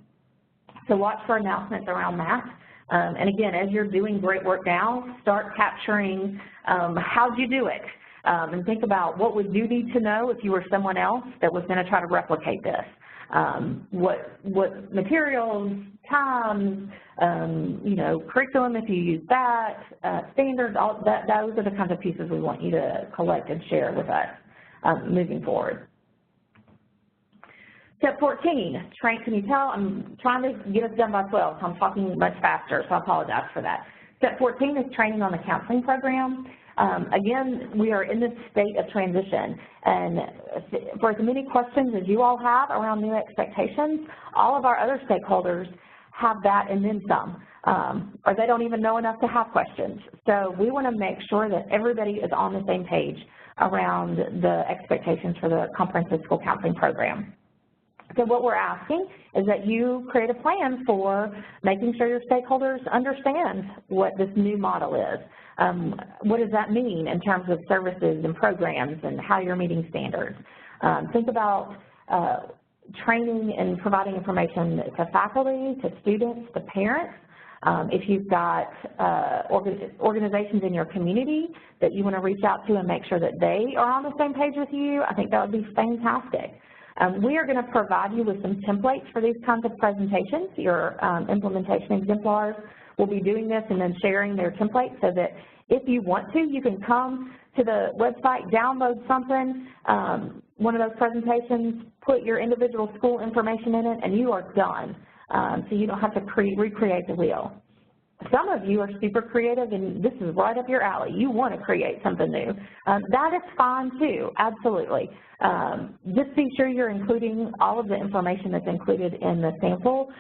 So watch for announcements around that. And again, as you're doing great work now, start capturing how'd you do it? And think about what would you need to know if you were someone else that was going to try to replicate this. What materials, times, curriculum if you use that, standards, all that, those are the kinds of pieces we want you to collect and share with us moving forward. Step 14, can you tell I'm trying to get us done by 12, so I'm talking much faster, so I apologize for that. Step 14 is training on the counseling program. Again, we are in this state of transition, and for as many questions as you all have around new expectations, all of our other stakeholders have that and then some, or they don't even know enough to have questions. So we want to make sure that everybody is on the same page around the expectations for the comprehensive school counseling program. So what we're asking is that you create a plan for making sure your stakeholders understand what this new model is. What does that mean in terms of services and programs and how you're meeting standards? Think about training and providing information to faculty, to students, to parents. If you've got organizations in your community that you want to reach out to and make sure that they are on the same page with you, I think that would be fantastic. We are going to provide you with some templates for these kinds of presentations. Your implementation exemplars will be doing this and then sharing their templates so that if you want to, you can come to the website, download something, one of those presentations, put your individual school information in it, and you are done. So you don't have to recreate the wheel. Some of you are super creative, and this is right up your alley. You want to create something new. That is fine, too, absolutely. Just be sure you're including all of the information that's included in the sample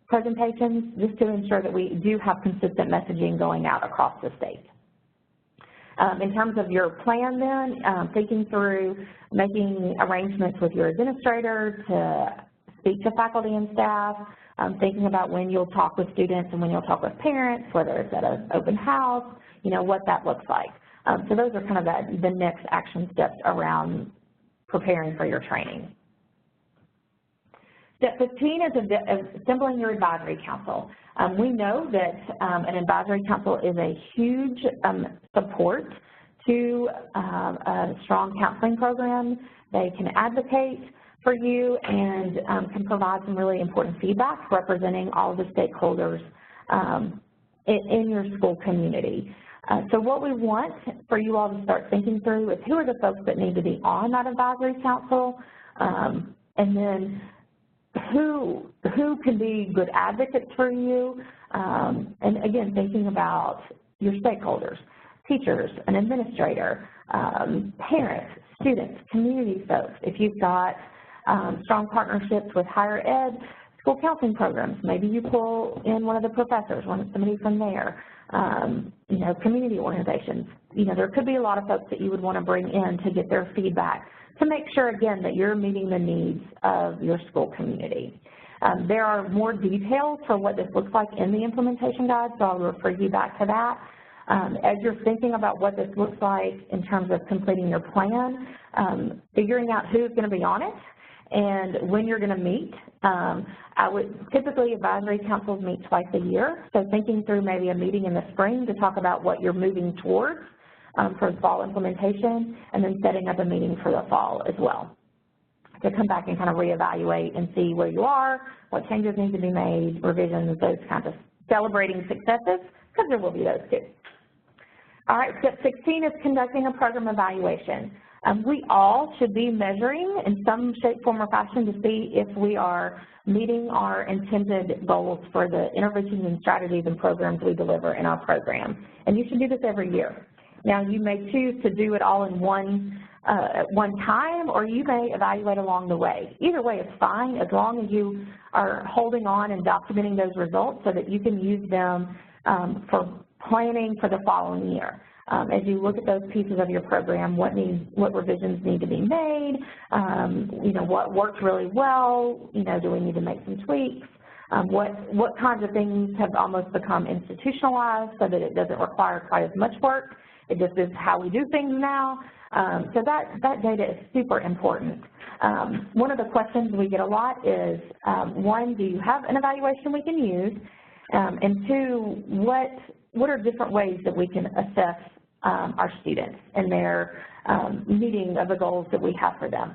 presentations, just to ensure that we do have consistent messaging going out across the state. In terms of your plan then, thinking through making arrangements with your administrator to speak to faculty and staff, thinking about when you'll talk with students and when you'll talk with parents, whether it's at an open house, you know, what that looks like. So those are kind of the next action steps around preparing for your training. Step 15 is assembling your advisory council. We know that an advisory council is a huge support to a strong counseling program. They can advocate for you and can provide some really important feedback representing all the stakeholders in your school community. So what we want for you all to start thinking through is who are the folks that need to be on that advisory council, and then who can be good advocates for you, and again, thinking about your stakeholders, teachers, an administrator, parents, students, community folks. If you've got strong partnerships with higher ed, school counseling programs, maybe you pull in one of the professors, somebody from there, you know, community organizations. You know, there could be a lot of folks that you would want to bring in to get their feedback to make sure, again, that you're meeting the needs of your school community. There are more details for what this looks like in the implementation guide, so I'll refer you back to that. As you're thinking about what this looks like in terms of completing your plan, figuring out who's going to be on it and when you're going to meet. Typically advisory councils meet twice a year, so thinking through maybe a meeting in the spring to talk about what you're moving towards for fall implementation, and then setting up a meeting for the fall as well to come back and kind of reevaluate and see where you are, what changes need to be made, revisions, those kinds of celebrating successes, because there will be those too. All right, step 16 is conducting a program evaluation. We all should be measuring in some shape, form, or fashion to see if we are meeting our intended goals for the interventions and strategies and programs we deliver in our program. And you should do this every year. Now, you may choose to do it all in one time, or you may evaluate along the way. Either way is fine, as long as you are holding on and documenting those results so that you can use them for planning for the following year. As you look at those pieces of your program, what revisions need to be made, you know, what worked really well, you know, do we need to make some tweaks, what kinds of things have almost become institutionalized so that it doesn't require quite as much work. It just is how we do things now. So that data is super important. One of the questions we get a lot is, one, do you have an evaluation we can use? And two, what are different ways that we can assess our students and their meeting of the goals that we have for them?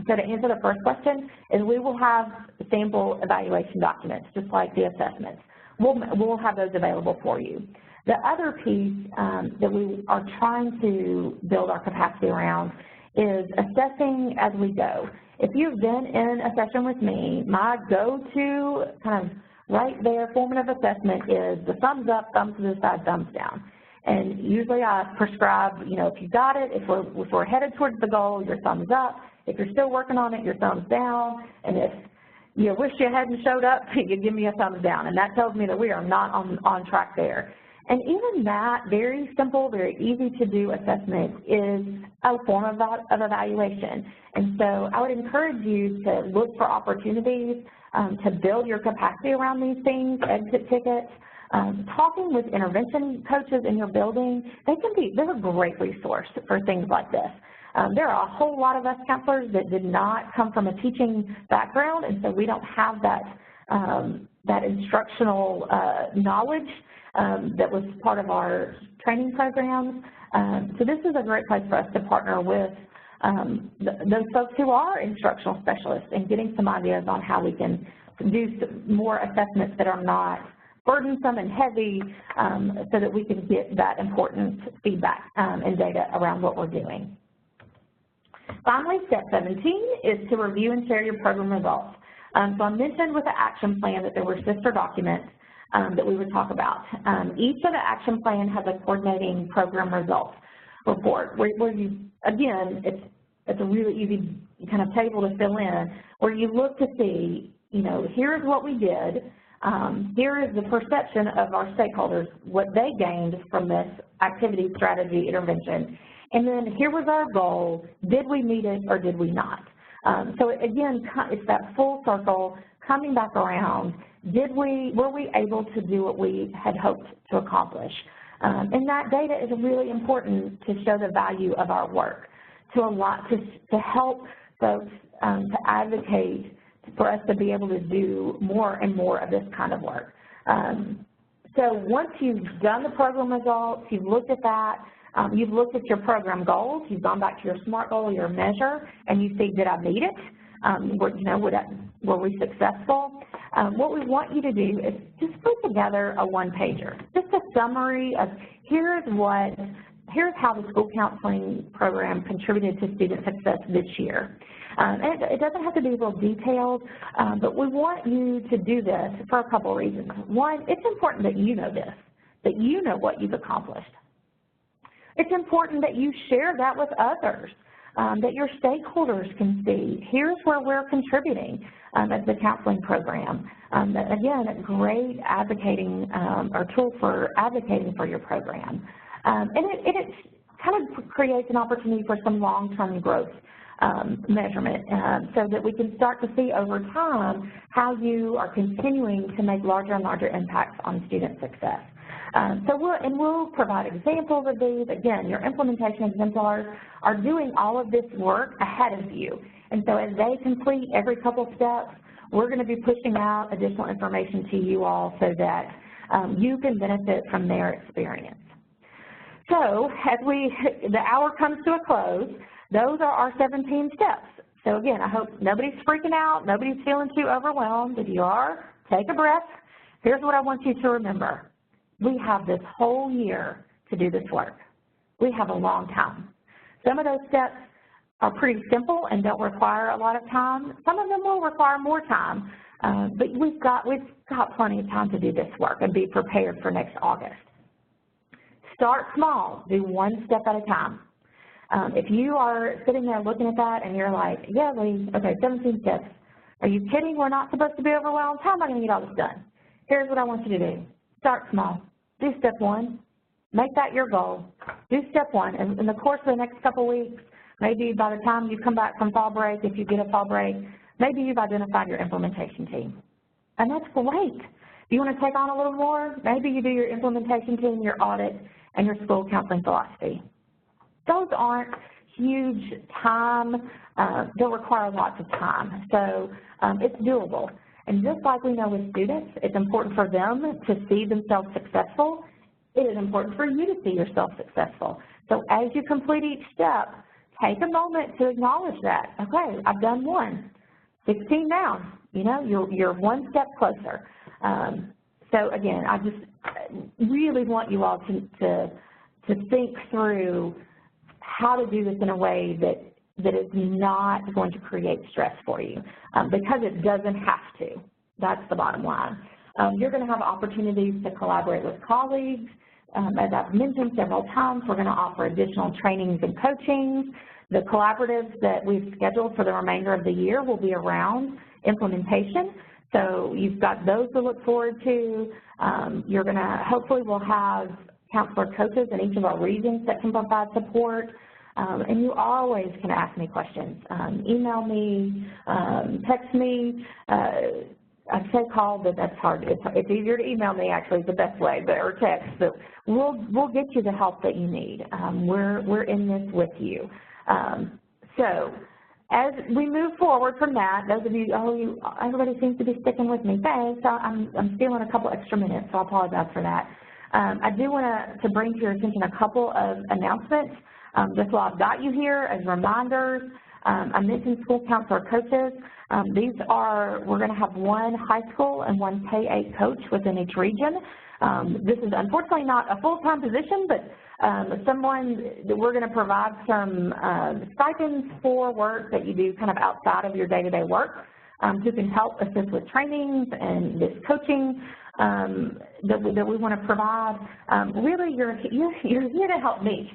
So to answer the first question is we will have sample evaluation documents, just like the assessments. We'll have those available for you. The other piece that we are trying to build our capacity around is assessing as we go. If you've been in a session with me, my go-to kind of right there formative assessment is the thumbs up, thumbs to the side, thumbs down. And usually I prescribe, you know, if you got it, if we're headed towards the goal, your thumbs up. If you're still working on it, your thumbs down. And if you wish you hadn't showed up, you give me a thumbs down. And that tells me that we are not on track there. And even that very simple, very easy to do assessment is a form of evaluation. And so I would encourage you to look for opportunities to build your capacity around these things, exit tickets. Talking with intervention coaches in your building, they're a great resource for things like this. There are a whole lot of us counselors that did not come from a teaching background, and so we don't have that instructional knowledge that was part of our training programs. So this is a great place for us to partner with those folks who are instructional specialists and getting some ideas on how we can do more assessments that are not burdensome and heavy so that we can get that important feedback and data around what we're doing. Finally, step 17 is to review and share your program results. So I mentioned with the action plan that there were sister documents that we would talk about. Each of the action plan has a coordinating program results report where you, again, it's a really easy kind of table to fill in where you look to see, you know, here's what we did, here is the perception of our stakeholders, what they gained from this activity, strategy, intervention, and then here was our goal, did we meet it or did we not? So again, it's that full circle, coming back around, were we able to do what we had hoped to accomplish? And that data is really important to show the value of our work, to help folks to advocate for us to be able to do more and more of this kind of work. So once you've done the program results, you've looked at that, you've looked at your program goals, you've gone back to your SMART goal, your measure, and you see, did I meet it? Were we successful? What we want you to do is just put together a one-pager, just a summary of here's how the school counseling program contributed to student success this year. And it doesn't have to be real detailed, but we want you to do this for a couple of reasons. One, it's important that you know this, that you know what you've accomplished. It's important that you share that with others, that your stakeholders can see, here's where we're contributing as the counseling program. Again, a great advocating or tool for advocating for your program. And it kind of creates an opportunity for some long-term growth measurement so that we can start to see over time how you are continuing to make larger and larger impacts on student success. We'll provide examples of these. Again, your implementation exemplars are doing all of this work ahead of you. And so as they complete every couple steps, we're going to be pushing out additional information to you all so that you can benefit from their experience. So as the hour comes to a close, those are our 17 steps. So again, I hope nobody's freaking out, nobody's feeling too overwhelmed. If you are, take a breath. Here's what I want you to remember. We have this whole year to do this work. We have a long time. Some of those steps are pretty simple and don't require a lot of time. Some of them will require more time, but we've got plenty of time to do this work and be prepared for next August. Start small. Do one step at a time. If you are sitting there looking at that and you're like, yeah, Leigh, okay, 17 steps. Are you kidding? We're not supposed to be overwhelmed. How am I going to get all this done? Here's what I want you to do. Start small. Do step one. Make that your goal. Do step one. And in the course of the next couple of weeks, maybe by the time you come back from fall break, if you get a fall break, maybe you've identified your implementation team. And that's great. If you want to take on a little more, maybe you do your implementation team, your audit, and your school counseling philosophy. Those aren't huge time. They'll require lots of time. So it's doable. And just like we know with students, it's important for them to see themselves successful. It is important for you to see yourself successful. So as you complete each step, take a moment to acknowledge that. Okay, I've done one. 16 down. You know, you're one step closer. So again, I just really want you all to think through how to do this in a way that is not going to create stress for you, because it doesn't have to. That's the bottom line. You're going to have opportunities to collaborate with colleagues. As I've mentioned several times, we're going to offer additional trainings and coachings. The collaboratives that we've scheduled for the remainder of the year will be around implementation. So you've got those to look forward to. You're going to, hopefully we'll have counselor coaches in each of our regions that can provide support. And you always can ask me questions. Email me, text me. I say call, but that's hard. It's easier to email me, actually, is the best way, or text. But we'll get you the help that you need. We're in this with you. So as we move forward from that, those of you, everybody seems to be sticking with me. Thanks. I'm stealing a couple extra minutes, so I apologize for that. I do want to bring to your attention a couple of announcements. Just while I've got you here as reminders, I mentioned school counselor coaches. We're going to have one high school and one K-8 coach within each region. This is unfortunately not a full-time position, but someone that we're going to provide some stipends for work that you do kind of outside of your day-to-day work, who can help assist with trainings and this coaching that we want to provide. Really, you're here to help me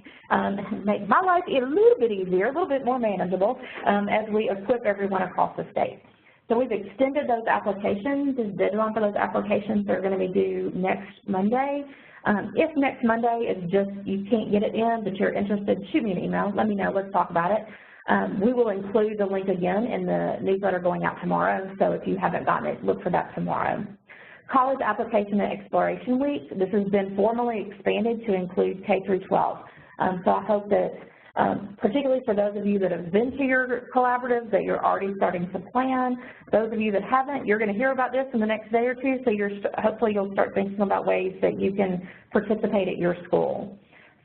make my life a little bit easier, a little bit more manageable as we equip everyone across the state. So we've extended those applications. The deadline for those applications are going to be due next Monday. If next Monday is just you can't get it in, but you're interested, shoot me an email. Let me know. Let's talk about it. We will include the link again in the newsletter going out tomorrow, so if you haven't gotten it, look for that tomorrow. College Application and Exploration Week, this has been formally expanded to include K through 12. So I hope that, particularly for those of you that have been to your collaborative, that you're already starting to plan. Those of you that haven't, you're going to hear about this in the next day or two, so hopefully you'll start thinking about ways that you can participate at your school.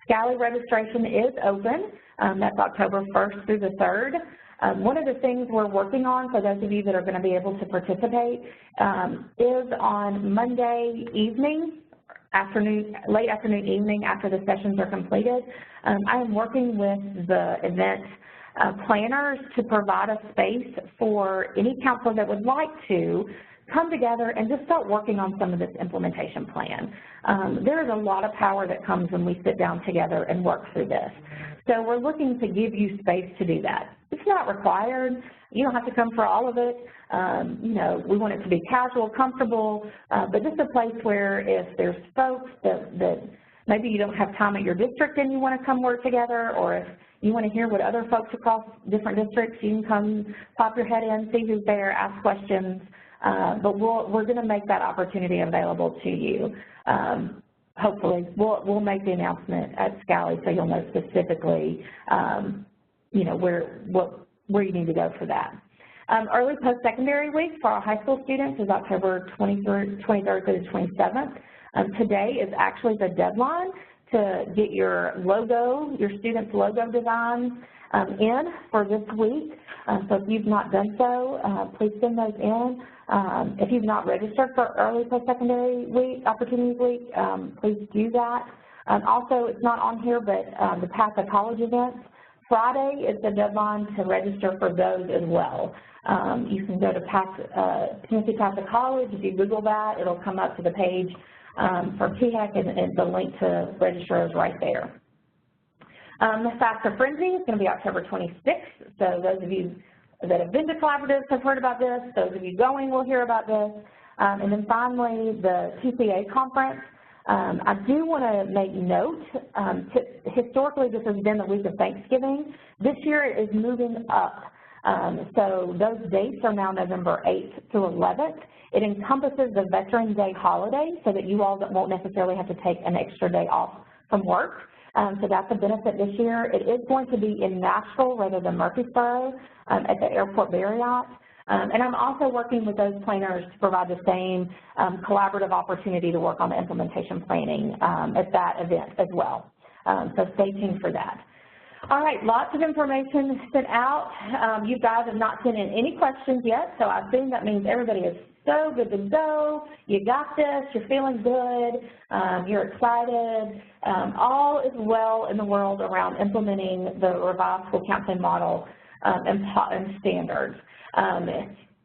Scally registration is open. That's October 1st through the 3rd. One of the things we're working on for those of you that are going to be able to participate is on Monday evening, late afternoon, evening after the sessions are completed. I am working with the event planners to provide a space for any counselor that would like to come together and just start working on some of this implementation plan. There is a lot of power that comes when we sit down together and work through this. So we're looking to give you space to do that. It's not required. You don't have to come for all of it. You know, we want it to be casual, comfortable, but just a place where if there's folks that maybe you don't have time at your district and you want to come work together, or if you want to hear what other folks across different districts, you can come pop your head in, see who's there, ask questions. But we're going to make that opportunity available to you. Hopefully, we'll make the announcement at Scally so you'll know specifically, you know, where you need to go for that. Early post-secondary week for our high school students is October 23rd through the 27th. Today is actually the deadline to get your logo, your students' logo designs in for this week. So if you've not done so, please send those in. If you've not registered for Early Post-Secondary Week, Opportunities Week, please do that. Also, it's not on here, but the Path to College events, Friday is the deadline to register for those as well. You can go to Tennessee Path to College. If you Google that, it'll come up to the page for PHEC, and the link to register is right there. The FAFSA Frenzy is going to be October 26th, so those of you that have been to collaboratives have heard about this. Those of you going will hear about this. And then finally, the TCA conference. I do want to make note, historically this has been the week of Thanksgiving. This year it is moving up. So those dates are now November 8th through 11th. It encompasses the Veterans Day holiday so that you all won't necessarily have to take an extra day off from work. So that's a benefit this year. It is going to be in Nashville rather than Murfreesboro at the Airport Marriott. And I'm also working with those planners to provide the same collaborative opportunity to work on the implementation planning at that event as well. So stay tuned for that. All right, lots of information sent out. You guys have not sent in any questions yet, so I assume that means everybody is so good to go. You got this. You're feeling good. You're excited. All is well in the world around implementing the revised school counseling model and standards.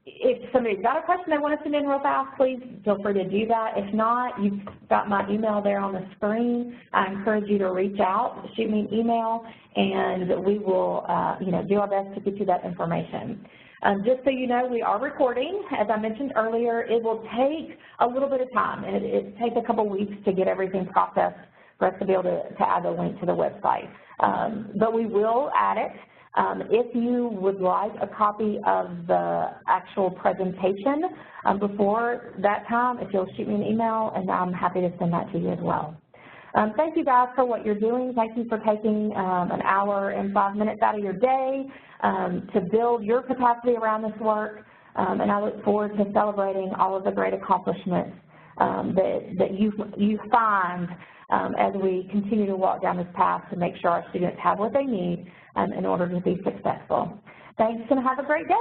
If somebody's got a question they want to send in real fast, please feel free to do that. If not, you've got my email there on the screen. I encourage you to reach out, shoot me an email, and we will do our best to get you that information. Just so you know, we are recording. As I mentioned earlier, it will take a little bit of time, and it takes a couple weeks to get everything processed for us to be able to add the link to the website. But we will add it. If you would like a copy of the actual presentation before that time, if you'll shoot me an email, and I'm happy to send that to you as well. Thank you guys for what you're doing. Thank you for taking an hour and 5 minutes out of your day to build your capacity around this work, and I look forward to celebrating all of the great accomplishments that you find as we continue to walk down this path to make sure our students have what they need in order to be successful. Thanks, and have a great day.